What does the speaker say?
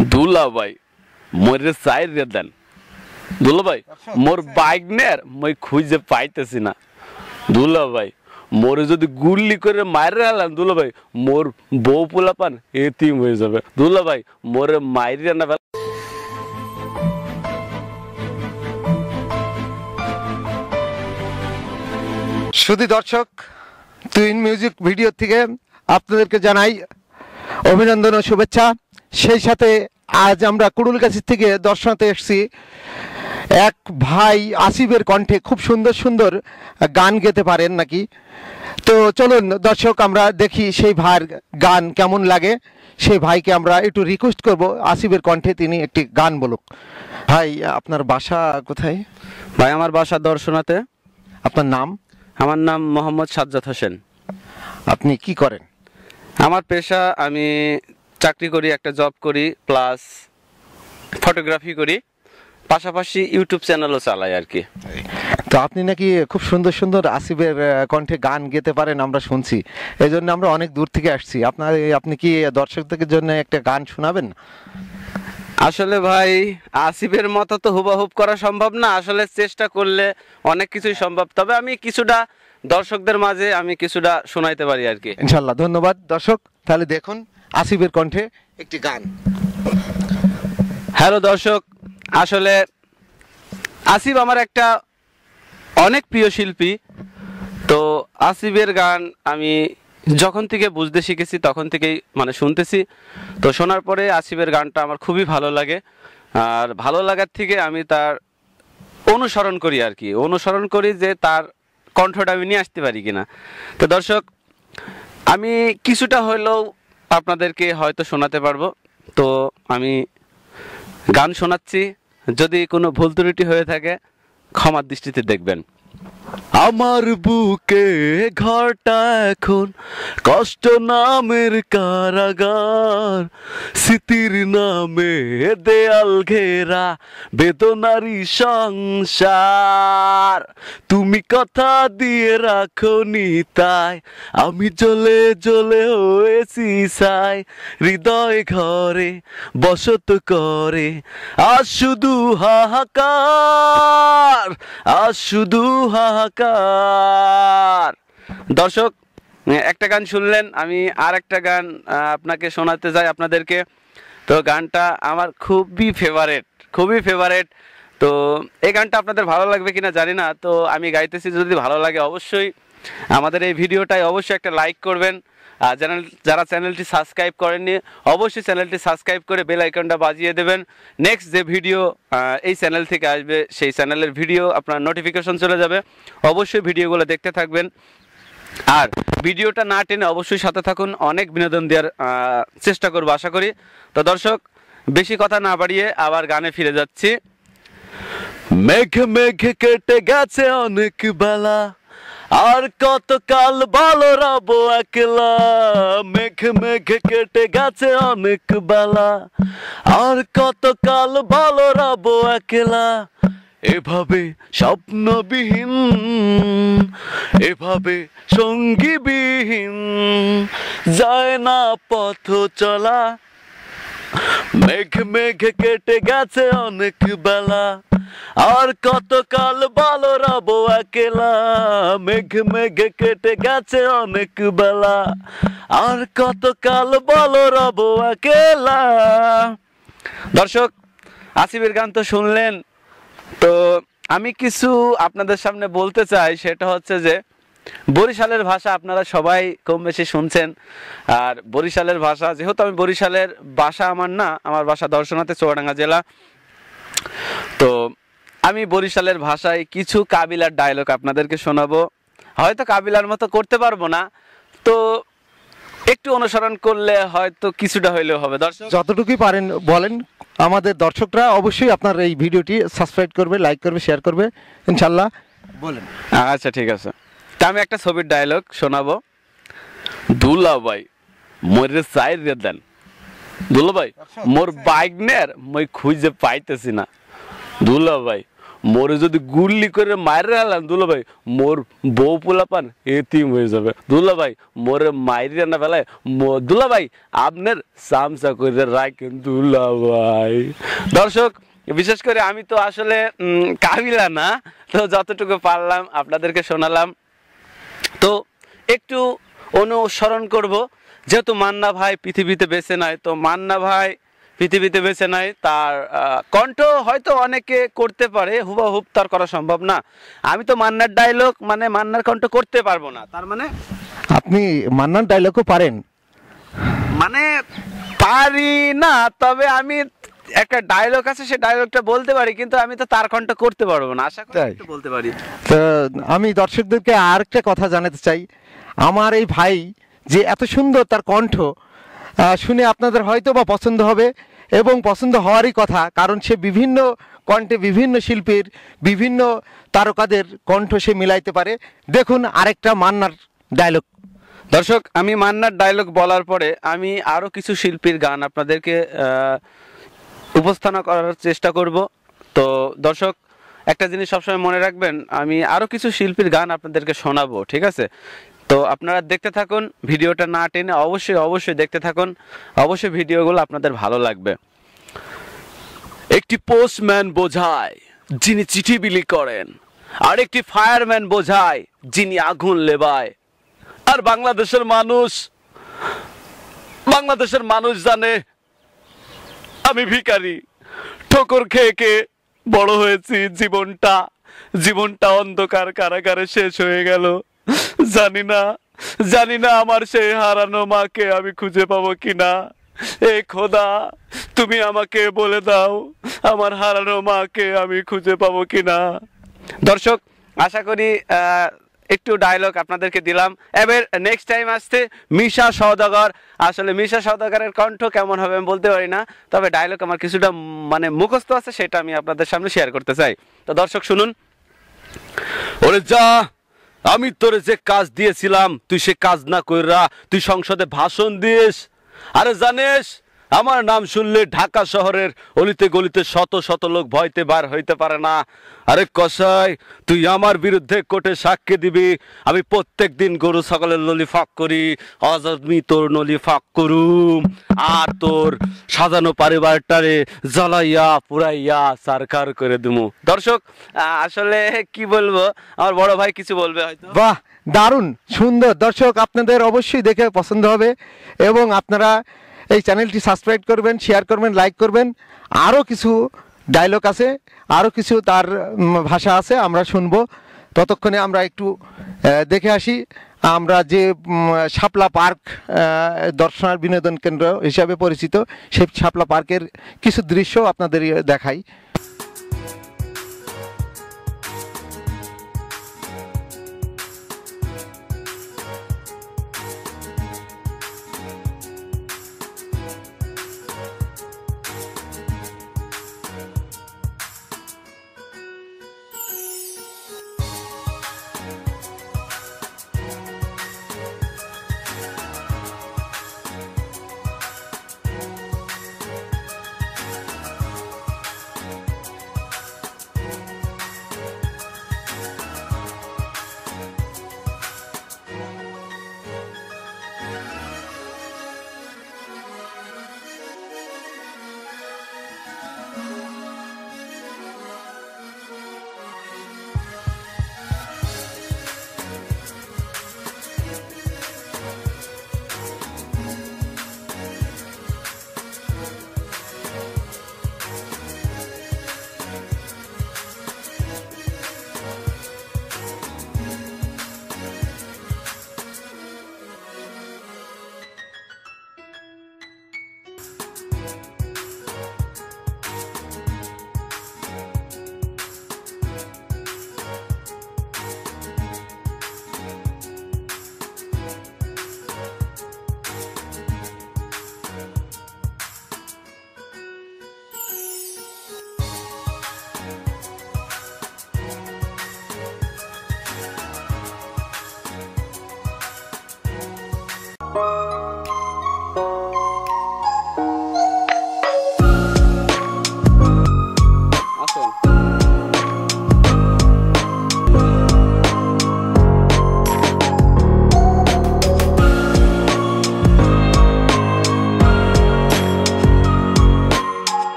দুলা ভাই মোরে সাইড রে দেন। দুলা ভাই মোর বাইক নের মই খুঁজে পাইতেছি না। দুলা ভাই মোরে যদি গুল্লি করে মাইরে আলাম দুলা ভাই মোর বউ পোলা পান এতিম হয়ে যাবে। দুলা ভাই মোরে মাইরে না। শুধু দর্শক টুইন মিউজিক ভিডিও থেকে আপনাদেরকে জানাই অভিনন্দন ও শুভেচ্ছা। সেই সাথে আজ আমরা কুড়ুলগাছি থেকে দর্শনাতে এসেছি এক ভাই আসিফের কণ্ঠে খুব সুন্দর সুন্দর গান গেতে পারেন নাকি। তো চলুন দর্শক আমরা দেখি সেই ভাইয়ের গান কেমন লাগে। সেই ভাইকে আমরা একটু রিকোয়েস্ট করব আসিফের কণ্ঠে তিনি একটি গান বলুক। ভাই আপনার বাসা কোথায়? ভাই আমার বাসা দর্শনাতে। আপনার নাম? আমার নাম মোহাম্মদ সাজ্জাদ হোসেন। আপনি কি করেন? আমার পেশা আমি চাকরি করি, একটা জব করি, প্লাস ফটোগ্রাফি করি, পাশাপাশি ইউটিউব চ্যানেলও চালাই আর কি। তো আপনি নাকি খুব সুন্দর সুন্দর আসিফের কণ্ঠে গান গেতে পারেন আমরা শুনছি, এই জন্য আমরা অনেক দূর থেকে আসছি। আপনি কি দর্শকদের জন্য একটা গান শোনাবেন? আসলে ভাই আসিফের মতো তো হুবাহুব করা সম্ভব না, আসলে চেষ্টা করলে অনেক কিছুই সম্ভব। তবে আমি কিছুটা দর্শকদের মাঝে আমি কিছুটা শোনাইতে পারি আর কি। ইনশাল্লাহ। ধন্যবাদ দর্শক। তাহলে দেখুন আসিফের কণ্ঠে একটি গান। হ্যালো দর্শক, আসলে আসিফ আমার একটা অনেক প্রিয় শিল্পী। তো আসিফের গান আমি যখন থেকে বুঝতে শিখেছি তখন থেকেই মানে শুনতেছি। তো শোনার পরে আসিফের গানটা আমার খুবই ভালো লাগে, আর ভালো লাগার থেকে আমি তার অনুসরণ করি আর কি, অনুসরণ করি যে তার কণ্ঠটা আমি নিয়ে আসতে পারি কিনা। তো দর্শক আমি কিছুটা হলেও আপনাদেরকে হয়তো শোনাতে পারবো। তো আমি গান শোনাচ্ছি, যদি কোনো ভুল ত্রুটি হয়ে থাকে ক্ষমার দৃষ্টিতে দেখবেন। আমার বুকে ঘরটা এখন কষ্ট নামের কারাগার, স্মৃতির নামে দেয়াল ঘেরা বেদনারি সংসার। তুমি কথা দিয়ে রাখোনি তাই আমি জ্বলে জ্বলে হয়েছি ছাই, হৃদয় ঘরে বসত করে আজ শুধু হাহাকার, আজ শুধু হাহাকার। দর্শক একটা গান শুনলেন, আমি আর একটা গান আপনাকে শোনাতে যাই আপনাদেরকে। তো গানটা আমার খুবই ফেভারেট, খুবই ফেভারেট। তো এই গানটা আপনাদের ভালো লাগবে কিনা জানি না, তো আমি গাইতেছি। যদি ভালো লাগে অবশ্যই আমাদের এই ভিডিওটায় অবশ্যই একটা লাইক করবেন। যারা চ্যানেলটি সাবস্ক্রাইব করেননি অবশ্যই চ্যানেলটি সাবস্ক্রাইব করে বেল আইকনটা বাজিয়ে দেবেন। নেক্সট যে ভিডিও এই চ্যানেল থেকে আসবে সেই চ্যানেলের ভিডিও আপনার নোটিফিকেশন চলে যাবে। অবশ্যই ভিডিওগুলো দেখতে থাকবেন, আর ভিডিওটা না টেনে অবশ্যই সাথে থাকুন। অনেক বিনোদন দেওয়ার চেষ্টা করবো আশা করি। তো দর্শক বেশি কথা না বাড়িয়ে আবার গানে ফিরে যাচ্ছি। মেঘ মেঘ কেটে গেছে অনেক বেলা, আর কতকাল ভালো রবো একলা। মেঘ মেঘ কেটে গেছে অনেক বেলা, আর কতকাল ভালো রবো একলা। এভাবে স্বপ্নবিহীন, এভাবে সঙ্গীবিহীন যায় না পথ চলা। মেঘ মেঘ কেটে গেছে অনেক বেলা, আর কতকাল ভালো রবো একলা। মেঘ মেঘ কেটে গেছে অনেক বেলা, আর কতকাল ভালো রবো একলা। দর্শক আসিফের গান তো শুনলেন, তো আমি কিছু আপনাদের সামনে বলতে চাই। সেটা হচ্ছে যে বরিশালের ভাষা আপনারা সবাই কম বেশি শুনছেন, আর বরিশালের ভাষা যেহেতু আমি বরিশালের বাসা আমার না, আমার বাসা দর্শনাতে চুয়াডাঙ্গা জেলা। তো আমি বরিশালের ভাষায় কিছু কাবিলার ডায়লগ আপনাদেরকে শোনাবো। হয়তো কাবিলার মতো করতে পারবো না, তো একটু অনুসরণ করলে হয়তো কিছুটা হইলেও হবে। দর্শক যতটুকুই পারেন বলেন। আমাদের দর্শকরা অবশ্যই আপনার এই ভিডিওটি সাবস্ক্রাইব করবে, লাইক করবে, শেয়ার করবে ইনশাল্লাহ। বলেন। আচ্ছা ঠিক আছে, তা আমি একটা ছবির ডায়লগ শোনাবো। দুলা ভাই মোরে সাইড রে দেন। দুলা ভাই মোর বাইক নের মই খুঁজে পাইতেছি না। দুলা ভাই মোরে যদি গুল্লি করে মায়ের আলাম দুলা ভাই মোর বউ পোলাপান এতিম হয়ে যাবে। দুলা ভাই মোরে মায়ের না বেলায় দুলা ভাই আপনার সামসা করে রাখেন দুলা ভাই। দর্শক বিশেষ করে আমি তো আসলে কাবিলা না, তো যতটুকু পারলাম আপনাদেরকে শোনালাম। তো একটু অনুসরণ করব, যেহেতু মান্না ভাই পৃথিবীতে বেঁচে নাই, তো মান্না ভাই পৃথিবীতে বেঁচে নাই, তার কণ্ঠ হয়তো অনেকে করতে পারে, হুবহুব তার করা সম্ভব না। আমি তো মান্নার ডায়লগ মানে মান্নার কণ্ঠ করতে পারবো না। তার মানে আপনি মান্নার ডায়লগও পারেন? মানে পারি না, তবে আমি একটা ডায়লগ আছে সে ডায়লগটা বলতে পারি, কিন্তু আমি তো তার কণ্ঠ করতে পারবো না। আশা করি একটু বলতে পারি। তো আমি দর্শকদেরকে আরেকটা কথা জানাতে চাই, আমার এই ভাই যে এত সুন্দর তার কণ্ঠ, শুনে আপনাদের হয়তো বা পছন্দ হবে এবং পছন্দ হওয়ারই কথা, কারণ সে বিভিন্ন কণ্ঠে বিভিন্ন শিল্পীর বিভিন্ন তারকাদের কণ্ঠ সে মিলাইতে পারে। দেখুন আরেকটা মান্নার ডায়লগ। দর্শক আমি মান্নার ডায়লগ বলার পরে আমি আরো কিছু শিল্পীর গান আপনাদেরকে উপস্থাপনা করার চেষ্টা করব। তো দর্শক একটা জিনিস সবসময় মনে রাখবেন, আমি আরো কিছু শিল্পীর গান আপনাদেরকে শোনাবো, ঠিক আছে? তো আপনারা দেখতে থাকুন, ভিডিওটা না টেনে অবশ্যই দেখতে থাকুন, অবশ্যই ভিডিওগুলো আপনাদের ভালো লাগবে। একটি পোস্টম্যান বোঝায় যিনি চিঠি বিলি করেন, আর একটি ফায়ারম্যান বোঝায় যিনি আগুন লেবায়। আর বাংলাদেশের মানুষ জানে আমি ভিখারি, ঠোকর খেয়ে বড় হয়েছি, জীবনটা অন্ধকার কারাগারে শেষ হয়ে গেল। জানি না আমার সেই হারানো মাকে আমি খুঁজে পাবো কিনা। এ খোদা তুমি আমাকে বলে দাও আমার হারানো মাকে আমি খুঁজে পাবো কিনা। দর্শক আশা করি একটু ডায়লগ আপনাদেরকে দিলাম। এবার নেক্সট টাইম আসছে মিশা সওদাগর। আসলে মিশা সওদাগরের কণ্ঠ কেমন হবে আমি বলতে পারি না, তবে ডায়লগ আমার কিছুটা মানে মুখস্থ আছে, সেটা আমি আপনাদের সামনে শেয়ার করতে চাই। তো দর্শক শুনুন। ওরে যা, আমি তোরে যে কাজ দিয়েছিলাম তুই সে কাজ না কইরা তুই সংসদে ভাষণ দিস। আরে জানিস আমার নাম শুনলে ঢাকা শহরের অলিতে গলিতে শত শত লোক ভয়তে বার হইতে পারে না। আরে কসাই, তুই আমার বিরুদ্ধে কোর্টে সাক্ষী দিবি। আমি প্রত্যেক দিন গরু ছাগলের নলি ফাঁক করি, আজ আমি তোর নলি ফাঁক করুম, আর তোর সাজানো পরিবারটারে জ্বালাইয়া পুরাইয়া সারকার করে দিমু। দর্শক আসলে কি বলবো, আমার বড় ভাই কিছু বলবে হয়তো। বাহ, দারুণ সুন্দর। দর্শক আপনাদের অবশ্যই দেখে পছন্দ হবে এবং আপনারা এই চ্যানেলটি সাবস্ক্রাইব করবেন, শেয়ার করবেন, লাইক করবেন। আরও কিছু ডায়লগ আছে, আরও কিছু তার ভাষা আছে, আমরা শুনবো। ততক্ষণে আমরা একটু দেখে আসি আমরা যে শাপলা পার্ক দর্শনার বিনোদন কেন্দ্র হিসাবে পরিচিত, সেই শাপলা পার্কের কিছু দৃশ্য আপনাদের দেখাই।